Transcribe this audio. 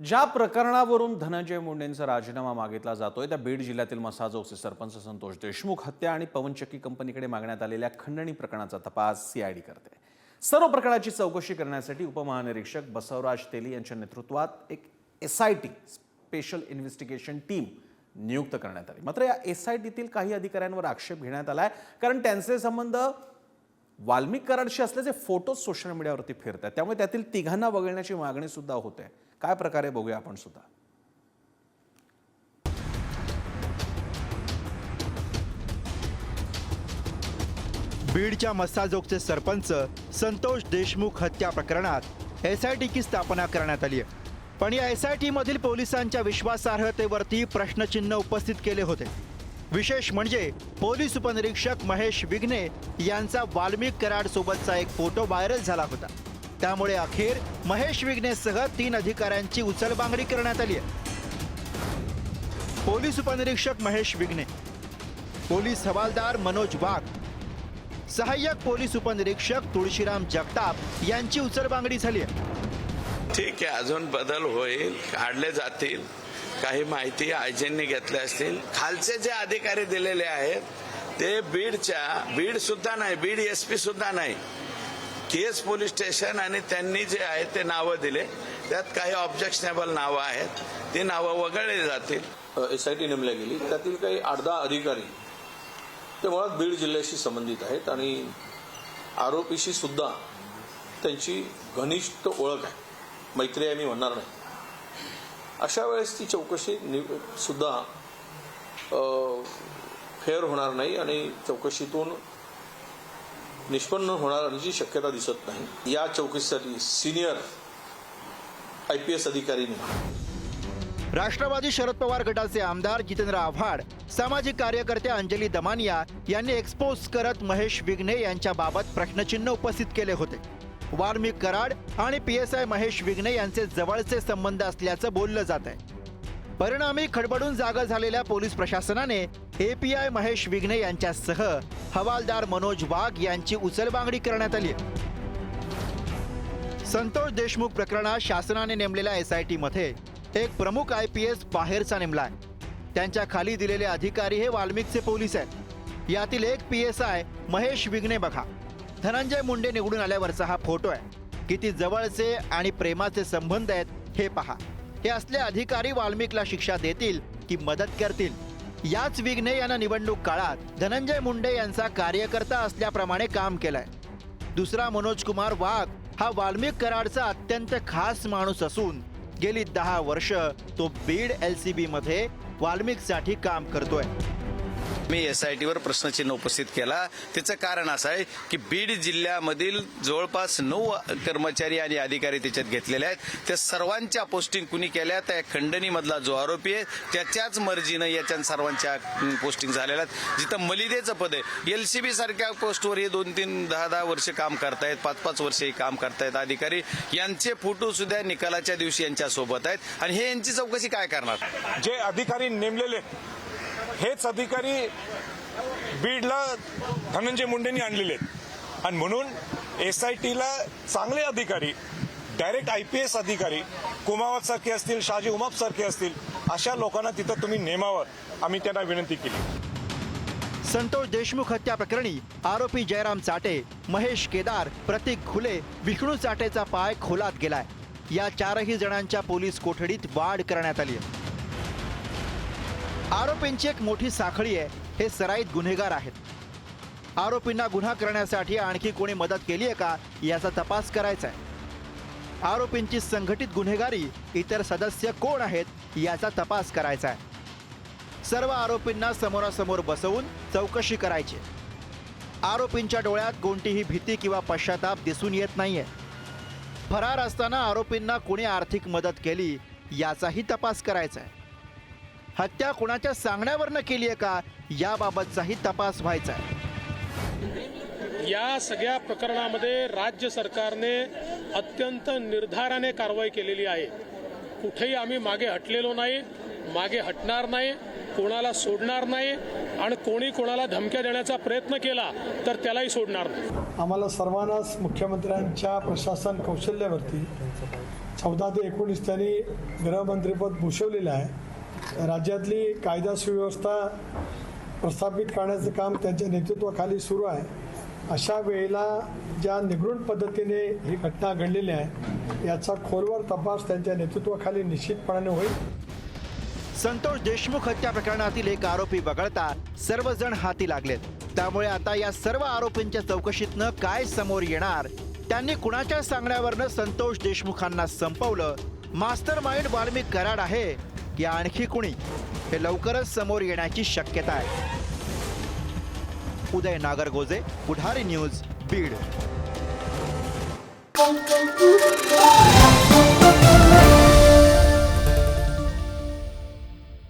ज्या प्रकरणावरून धनंजय मुंडेंचा राजीनामा मागितला जातोय त्या बीड जिल्ह्यातील मसाजोगचे सरपंच संतोष देशमुख हत्या आणि पवनचक्की कंपनीकडे मागण्यात आलेल्या खंडणी प्रकरणाचा तपास सीआयडी करते। सर्व प्रकरणाची चौकशी करण्यासाठी उपमहानिरीक्षक बसवराज तेली यांच्या नेतृत्वात एक एसआयटी स्पेशल इन्व्हेस्टिगेशन टीम नियुक्त करण्यात आली। मात्र या एसआयटीतील काही अधिकाऱ्यांवर आक्षेप घेण्यात आलाय, कारण त्यांचे संबंध वाल्मिक कराडशी असल्याचे फोटो सोशल मीडियावरती फिरतात, त्यामुळे त्यातील तिघांना वगळण्याची मागणी सुद्धा होते। काय प्रकारे बघूया आपण सुद्धा। बीडच्या मसाजोगचे सरपंच संतोष देशमुख हत्या प्रकरणात एसआयटीची स्थापना करण्यात आली आहे, पण या एसआयटी मधील पोलिसांच्या विश्वासार्हतेवरती प्रश्नचिन्ह उपस्थित केले होते। विशेष म्हणजे पोलीस उपनिरीक्षक महेश विघ्ने यांचा वाल्मिक कराड सोबतचा एक फोटो व्हायरल झाला होता। त्यामुळे अखेर महेश विघ्नेसह 3 अधिकाऱ्यांची उचलबांगडी करण्यात आली आहे। पोलीस उपनिरीक्षक महेश विघ्ने, पोलीस हवालदार मनोज वाघ, सहाय्यक पोलीस उपनिरीक्षक तुळशीराम जगताप यांची उचलबांगडी झाली आहे। ठीक आहे, अजून बदल होईल, काढले जातील, काही माहिती आयजींनी घेतल्या असतील। खालचे जे अधिकारी दिलेले आहेत ते बीड सुद्धा नाही, बीड एसपी सुद्धा नाही, केस पोलीस स्टेशन, आणि त्यांनी जे आहे ते नावं दिले, त्यात काही ऑब्जेक्शनेबल नावं आहेत, ती नावं वगळली जातील। एसआयटी नेमल्या गेली, त्यातील काही 8-10 अधिकारी ते मुळात बीड जिल्ह्याशी संबंधित आहेत आणि आरोपीशी सुद्धा त्यांची घनिष्ठ ओळख आहे, मैत्री आहे मी म्हणणार नाही। अशा वेळेस ती चौकशी सुद्धा फेअर होणार नाही आणि चौकशीतून निष्पन्न होण्याची शक्यता दिसत नाही। या चौकशीसाठी सिनियर IPS अधिकारी राष्ट्रवादी शरद पवार गटाचे आमदार जितेंद्र आव्हाड, सामाजिक कार्यकर्ते अंजली दमानिया यांनी एक्सपोज करत महेश विघ्ने यांच्याबाबत प्रश्नचिन्ह उपस्थित केले होते। वाल्मिक कराड आणि PSI महेश विघ्ने यांचे जवळचे संबंध असल्याचं बोललं जात आहे। परिणामी खडबडून जागा झालेल्या पोलीस प्रशासनाने API महेश विघ्ने यांच्यासह हवालदार मनोज वाघ यांची उचलबांगडी करण्यात आली। संतोष देशमुख प्रकरणात शासनाने नेमलेल्या एसआयटी मध्ये एक प्रमुख IPS बाहेरचा नेमलाय। त्यांच्या खाली दिलेले अधिकारी हे वाल्मिकचे पोलीस आहेत। यातील एक PSI महेश विघ्ने बघा, धनंजय मुंडे निवडून आल्यावरचा हा फोटो आहे। किती जवळचे आणि प्रेमाचे संबंध आहेत हे पहा। हे असले अधिकारी वाल्मिकला शिक्षा देतील की मदत करतील? याच विघ्ने यांना निवडणूक काळात धनंजय मुंडे यांचा कार्यकर्ता असल्याप्रमाणे काम केलंय। दुसरा मनोज कुमार वाघ हा वाल्मिक कराडचा अत्यंत खास माणूस असून गेली 10 वर्ष तो बीड LCB मध्ये वाल्मिकसाठी काम करतोय। मी एसआयटीवर प्रश्नचिन्ह उपस्थित केला। त्याचं कारण असं आहे की बीड जिल्ह्यामधील जवळपास 9 कर्मचारी आणि अधिकारी त्याच्यात घेतलेले आहेत। त्या सर्वांच्या पोस्टिंग कुणी केल्या, त्या खंडणीमधला जो आरोपी आहे त्याच्याच मर्जीनं याच्या सर्वांच्या पोस्टिंग झालेल्या आहेत। जिथं मलिदेचं पद आहे, LCB सारख्या पोस्टवर हे 2-3, 10-10 वर्ष काम करतायत, 5-5 वर्षही काम करतायत अधिकारी। यांचे फोटो सुद्धा निकालाच्या दिवशी यांच्या सोबत आहेत आणि हे यांची चौकशी काय करणार? जे अधिकारी नेमलेले हेच अधिकारी बीडला धनंजय मुंडेंनी आणलेले आहेत आणि म्हणून एसआयटीला चांगले अधिकारी, डायरेक्ट IPS अधिकारी कुमावत सारखे असतील, शाजी उमाप सारखे असतील, अशा लोकांना तिथं तुम्ही नेमावं, आम्ही त्यांना विनंती केली। संतोष देशमुख हत्या प्रकरणी आरोपी जयराम चाटे, महेश केदार, प्रतीक खुले, विष्णू चाटेचा पाय खोलात गेलाय। या 4ही जणांच्या पोलीस कोठडीत वाढ करण्यात आली आहे। आरोपींची एक मोठी साखळी आहे, हे सराईत गुन्हेगार आहेत। आरोपींना गुन्हा करण्यासाठी आणखी कोणी मदत केली आहे का याचा तपास करायचा आहे। आरोपींची संघटित गुन्हेगारी, इतर सदस्य कोण आहेत याचा तपास करायचा आहे। सर्व आरोपींना समोरासमोर बसवून चौकशी करायची। आरोपींच्या डोळ्यात कोणतीही भीती किंवा पश्चाताप दिसून येत नाहीये। फरार असताना आरोपींना कोणी आर्थिक मदत केली याचाही तपास करायचा आहे। हत्या कोणाच्या सांगण्यावरनं केली आहे का याबाबतचाही तपास व्हायचा आहे। या सगळ्या प्रकरणामध्ये राज्य सरकारने अत्यंत निर्धाराने कारवाई केलेली आहे। कुठेही आम्ही मागे हटलेलो नाही, मागे हटणार नाही, कोणाला सोडणार नाही आणि कोणी कोणाला धमक्या देण्याचा प्रयत्न केला तर त्यालाही सोडणार नाही। आम्हाला सर्वांनाच मुख्यमंत्र्यांच्या प्रशासन कौशल्यावरती 14 ते 19 त्यांनी गृहमंत्रीपद भूषवलेलं आहे. राज्यातली कायदा सुव्यवस्था प्रस्थापित करण्याचं काम त्यांच्या नेतृत्वाखाली सुरू आहे. अशा वेळेला ज्या निगृढ पद्धतीने ही घटना घडलेली आहे याचा खोलवर तपास त्यांच्या नेतृत्वाखाली निश्चितपणाने होईल. संतोष देशमुख हत्या प्रकरणातील एक आरोपी वगळता सर्वजण हाती लागलेत. त्यामुळे आता या सर्व आरोपींच्या चौकशीतनं काय समोर येणार, त्यांनी कुणाच्या सांगण्यावरनं संतोष देशमुखांना संपवलं, मास्टर माइंड वाल्मिक कराड आहे या आणखी कुणी, हे लवकरच समोर येण्याची शक्यता आहे. उदय नागरगोजे, पुढारी न्यूज, बीड.